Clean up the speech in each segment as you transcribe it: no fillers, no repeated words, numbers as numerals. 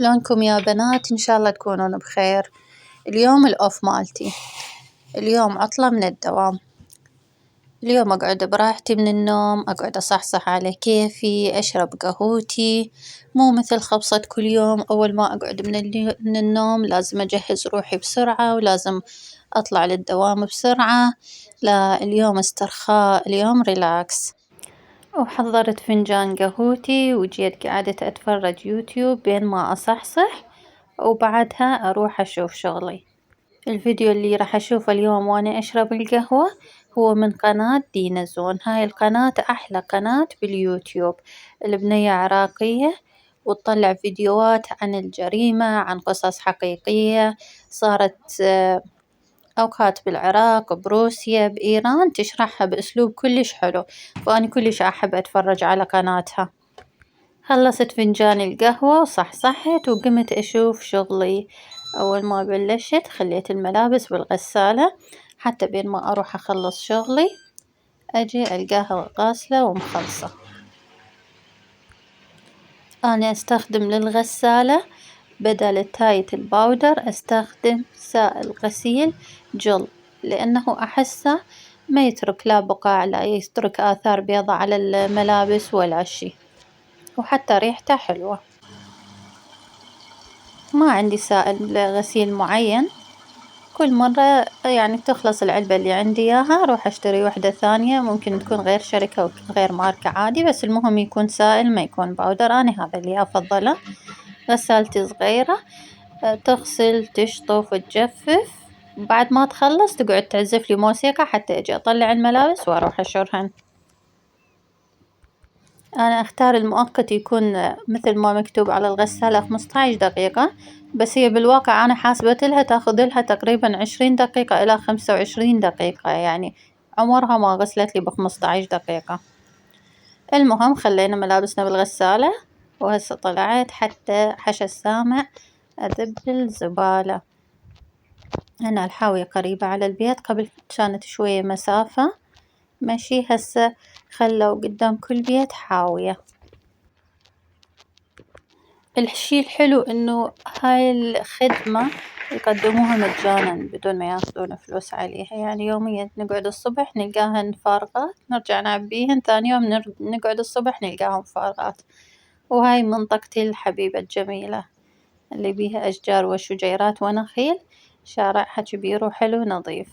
شلونكم يا بنات؟ إن شاء الله تكونون بخير. اليوم الأوف مالتي، اليوم عطلة من الدوام. اليوم أقعد براحتي من النوم، أقعد أصحصح على كيفي، أشرب قهوتي، مو مثل خبصة كل يوم أول ما أقعد من النوم لازم أجهز روحي بسرعة ولازم أطلع للدوام بسرعة. لا، اليوم استرخاء، اليوم ريلاكس. وحضرت فنجان قهوتي وجيت قعدت أتفرج يوتيوب بين ما أصحصح، وبعدها أروح أشوف شغلي. الفيديو اللي راح أشوفه اليوم وأنا أشرب القهوة هو من قناة دينا زون. هاي القناة أحلى قناة باليوتيوب، البنية عراقية وتطلع فيديوهات عن الجريمة، عن قصص حقيقية صارت أوقات بالعراق، بروسيا، بإيران، تشرحها بأسلوب كلش حلو، فأنا كلش أحب أتفرج على قناتها. خلصت فنجان القهوة وصحصحت وقمت أشوف شغلي. أول ما بلشت خليت الملابس بالغسالة حتى بين ما أروح أخلص شغلي أجي ألقاها غاسلة ومخلصة. أنا أستخدم للغسالة بدل التايت الباودر أستخدم سائل غسيل جل، لأنه أحسه ما يترك لا بقع لا يترك آثار بيضة على الملابس ولا شي، وحتى ريحته حلوة. ما عندي سائل غسيل معين، كل مرة يعني تخلص العلبة اللي عندي إياها أروح أشتري وحدة ثانية، ممكن تكون غير شركة وغير ماركة عادي، بس المهم يكون سائل ما يكون باودر، أنا هذا اللي أفضله. غسالتي صغيرة، تغسل تشطف تجفف، بعد ما تخلص تقعد تعزف لي موسيقى حتى أجي أطلع الملابس وأروح أشرهن. أنا أختار المؤقت يكون مثل ما مكتوب على الغسالة 15 دقيقة، بس هي بالواقع أنا حاسبت لها تاخذ لها تقريبا 20 دقيقة إلى 25 دقيقة، يعني عمرها ما غسلت لي ب15 دقيقة. المهم خلينا ملابسنا بالغسالة، وهسه طلعت حتى حشى السامع أذب الزبالة. أنا الحاوية قريبة على البيت، قبل كانت شوية مسافة مشي، هسه خلوا قدام كل بيت حاوية. الشي الحلو إنه هاي الخدمة يقدموها مجانا بدون ما ياخذون فلوس عليها، يعني يوميا نقعد الصبح نلقاهن فارغات نرجع نعبيهن، ثاني يوم نقعد الصبح نلقاهم فارغات. وهاي منطقتي الحبيبة الجميلة اللي بيها أشجار وشجيرات ونخيل، شارعها كبير وحلو نظيف.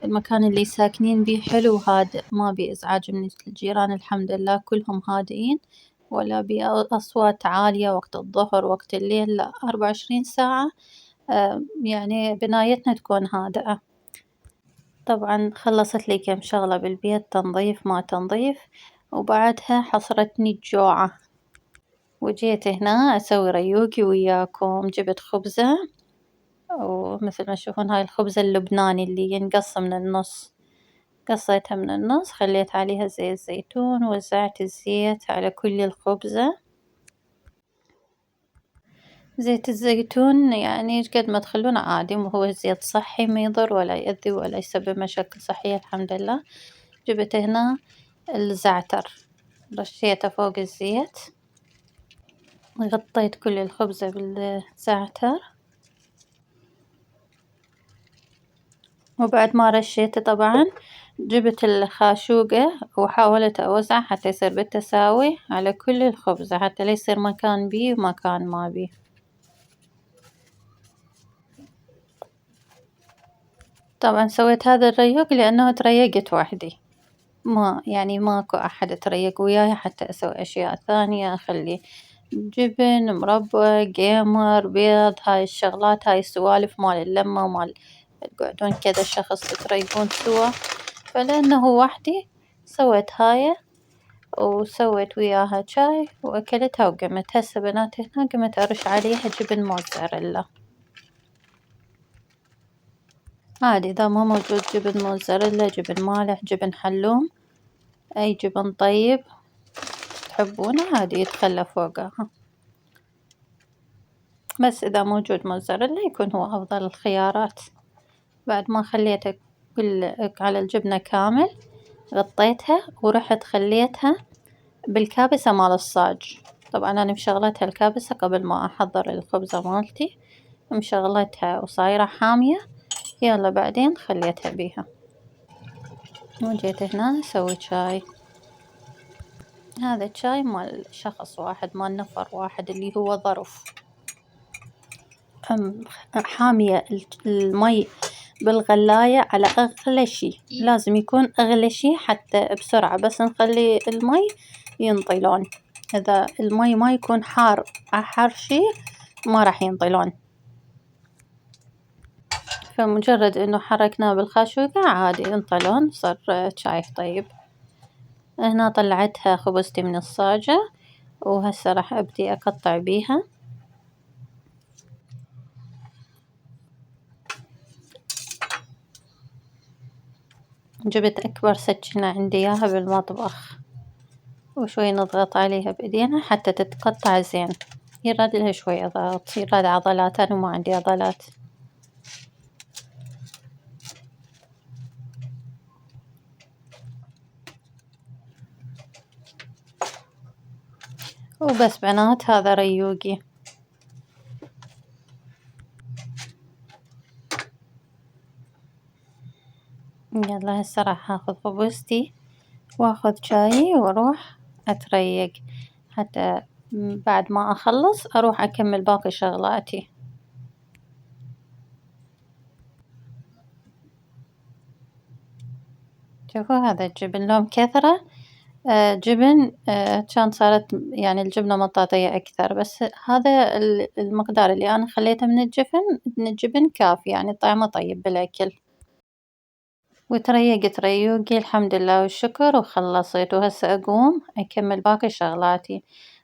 المكان اللي ساكنين بيه حلو وهادئ، ما بيه إزعاج من الجيران، الحمد لله كلهم هادئين، ولا بيه أصوات عالية وقت الظهر وقت الليل، لا 24 ساعة. يعني بنايتنا تكون هادئة. طبعا خلصت لي كم شغلة بالبيت، تنظيف ما تنظيف، وبعدها حصرتني الجوعة وجيت هنا أسوي ريوقي وياكم. جبت خبزة، ومثل ما تشوفون هاي الخبزة اللبناني اللي ينقص من النص، قصيتها من النص، خليت عليها زيت زيتون، وزعت الزيت على كل الخبزة. زيت الزيتون يعني قد ما تخلونه عادي، وهو زيت صحي ما يضر ولا يأذي ولا يسبب مشاكل صحية الحمد لله. جبت هنا الزعتر رشيته فوق الزيت، غطيت كل الخبزة بالزعتر، وبعد ما رشيته طبعا جبت الخاشوقة وحاولت أوزعه حتى يصير بالتساوي على كل الخبزة، حتى لا يصير مكان بيه ومكان ما بيه. طبعا سويت هذا الريوق لأنه تريقت وحدي، ما يعني ماكو أحد تريق وياي حتى أسوي أشياء ثانية، أخلي جبن مربى جيمر بيض، هاي الشغلات، هاي السوالف مال اللمة ومال تقعدون كذا شخص تريقون سوا، فلأنه وحدي سويت هاي وسويت وياها شاي وأكلتها وقمت. هسه بنات هنا قمت أرش عليها جبن موتزاريلا عادي، إذا ما موجود جبن موتزاريلا، جبن مالح، جبن حلوم، أي جبن طيب تحبونه عادي يتخلى فوقها، بس إذا موجود موتزاريلا يكون هو أفضل الخيارات. بعد ما خليته على الجبنة كامل غطيتها ورحت خليتها بالكابسة مال الصاج. طبعا أنا مشغلتها الكابسة قبل ما أحضر الخبزة مالتي، مشغلتها وصايرة حامية، يلا بعدين خليتها بيها. وجيت هنا أسوي شاي. هذا الشاي مال شخص واحد، مال نفر واحد، اللي هو ظرف. حامية المي بالغلاية على أغلى شي، لازم يكون أغلى شي حتى بسرعة بس نخلي المي ينطي لون. إذا المي ما يكون حار أحر شي ما راح ينطي لون. فمجرد إنه حركناه بالخاشوقة عادي ينطي لون، صار شاي طيب. هنا طلعتها خبزتي من الصاجة، وهسه راح أبدي أقطع بيها. جبت أكبر سكينة عندي إياها بالمطبخ، وشوي نضغط عليها بإيدينا حتى تتقطع زين. يراد لها شوي ضغط، يراد عضلات، أنا ما عندي عضلات. وبس بنات، هذا ريوقي. يلا هسه راح آخذ خبزتي وآخذ شايي وأروح أتريق، حتى بعد ما أخلص أروح أكمل باقي شغلاتي. شوفوا هذا الجبن لو مكثرة، جبن كان صارت يعني الجبنة مطاطية أكثر، بس هذا المقدار اللي أنا خليته من الجبن كافي، يعني طعمه طيب بالأكل. وتريقت ريوقي الحمد لله والشكر وخلصت، وهسه أقوم أكمل باقي شغلاتي.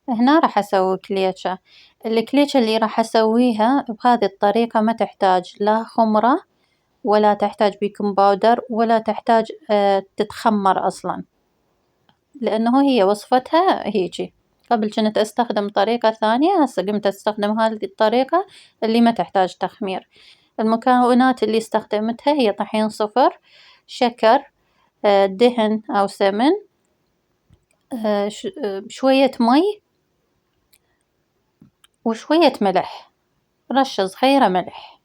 هنا راح أسوي كليشة. الكليشة اللي راح أسويها بهذي الطريقة ما تحتاج لا خمرة، ولا تحتاج بيكنج باودر، ولا تحتاج تتخمر أصلا، لأنه هي وصفتها هيجي. قبل كنت أستخدم طريقة ثانية، هسه قمت أستخدم هذي الطريقة اللي ما تحتاج تخمير. المكونات اللي استخدمتها هي طحين صفر، شكر، دهن أو سمن، شوية مي، وشوية ملح، رشة صغيرة ملح،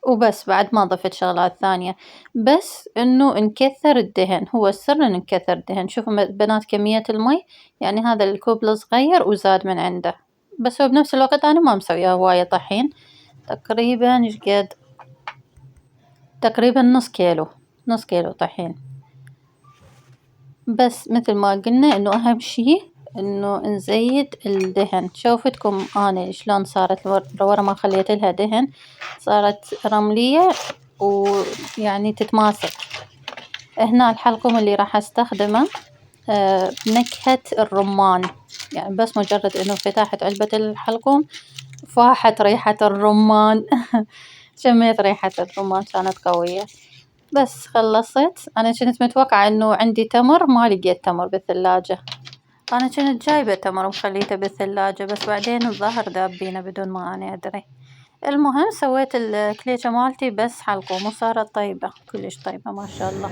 وبس. بعد ما ضفت شغلات ثانية، بس إنه نكثر الدهن، هو السر إن نكثر الدهن. شوفوا بنات كمية المي، يعني هذا الكوب الصغير وزاد من عنده. بس هو بنفس الوقت أنا ما مسوية هواية طحين، تقريبا إيش قد، تقريبا نص كيلو طحين. بس مثل ما قلنا إنه أهم شي إنه نزيد الدهن. شوفتكم أنا شلون صارت ورا ما خليت لها دهن، صارت رملية ويعني تتماسك. هنا الحلقوم اللي راح استخدمه نكهة الرمان، يعني بس مجرد إنه فتحت علبة الحلقوم فاحت ريحة الرمان. شميت ريحة الرمان كانت قوية. بس خلصت. أنا كنت متوقعة إنه عندي تمر، ما لقيت تمر بالثلاجة. أنا كنت جايبة تمر ومخليته بالثلاجة، بس بعدين الظهر ذابينه بدون ما أنا أدري. المهم سويت الكليشة مالتي بس حلقوم، وصارت طيبة كلش طيبة ما شاء الله.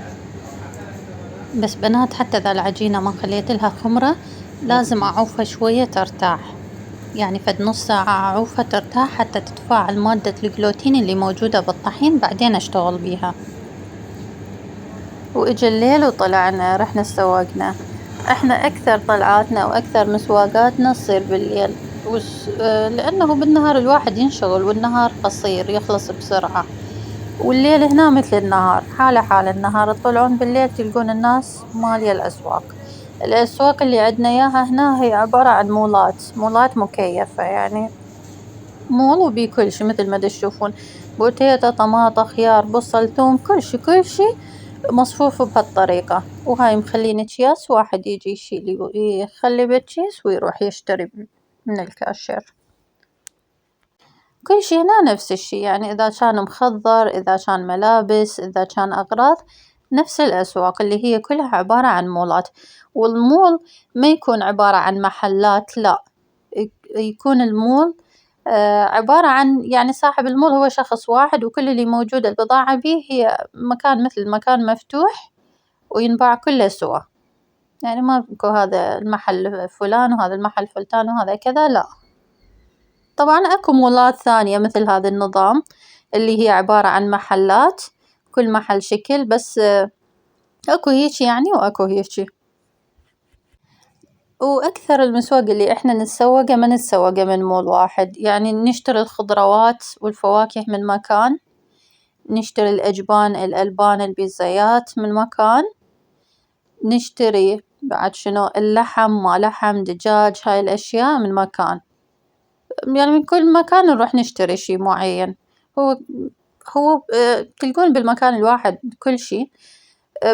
بس بنات، حتى إذا العجينة ما خليت لها خمرة لازم أعوفها شوية ترتاح، يعني فد نص ساعة أعوفها ترتاح حتى تتفاعل مادة الجلوتين اللي موجودة بالطحين، بعدين أشتغل بيها. وإجا الليل وطلعنا رحنا سوقنا. إحنا أكثر طلعاتنا وأكثر مسواقاتنا تصير بالليل، لأنه بالنهار الواحد ينشغل، والنهار قصير يخلص بسرعة، والليل هنا مثل النهار، حالة حال النهار. تطلعون بالليل تلقون الناس مالية الأسواق. الأسواق اللي عندنا إياها هنا هي عبارة عن مولات مكيفة، يعني مول وبيه كل شي مثل ما تشوفون، بوتيتا، طماطة، خيار، بصل، ثوم، كل شي مصفوف بهالطريقة. وهاي مخلين أكياس، واحد يجي يشيل يخلي بالكيس ويروح يشتري من الكاشير. كل شي هنا نفس الشي، يعني إذا كان مخضر، إذا كان ملابس، إذا كان أغراض، نفس الأسواق اللي هي كلها عبارة عن مولات. والمول ما يكون عبارة عن محلات، لا، يكون المول عبارة عن، يعني صاحب المول هو شخص واحد، وكل اللي موجود البضاعة بيه هي مكان مثل مكان مفتوح وينباع كله سوا. يعني ماكو هذا المحل فلان وهذا المحل فلتان وهذا كذا لا، طبعا أكو مولات ثانية مثل هذا النظام اللي هي عبارة عن محلات كل محل شكل بس أكو هيجي يعني وأكو هيجي. وأكثر المسواق اللي إحنا نتسوقه ما نتسوقه من مول واحد، يعني نشتري الخضروات والفواكه من مكان، نشتري الأجبان الألبان البيتزايات من مكان، نشتري بعد شنو اللحم ما لحم دجاج هاي الأشياء من مكان، يعني من كل مكان نروح نشتري شي معين، هو تلقون بالمكان الواحد كل شي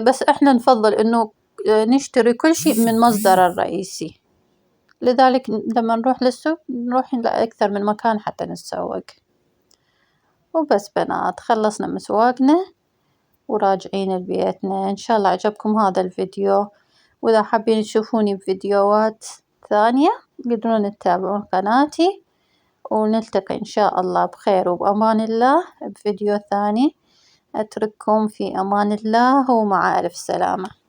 بس إحنا نفضل إنه نشتري كل شي من مصدره الرئيسي، لذلك لما نروح للسوق نروح لأكثر من مكان حتى نتسوق، وبس بنات خلصنا مسواقنا وراجعين لبيتنا، إن شاء الله عجبكم هذا الفيديو، وإذا حابين تشوفوني بفيديوهات ثانية تقدرون تتابعون قناتي، ونلتقي إن شاء الله بخير وبأمان الله بفيديو ثاني، أترككم في أمان الله ومع ألف سلامة.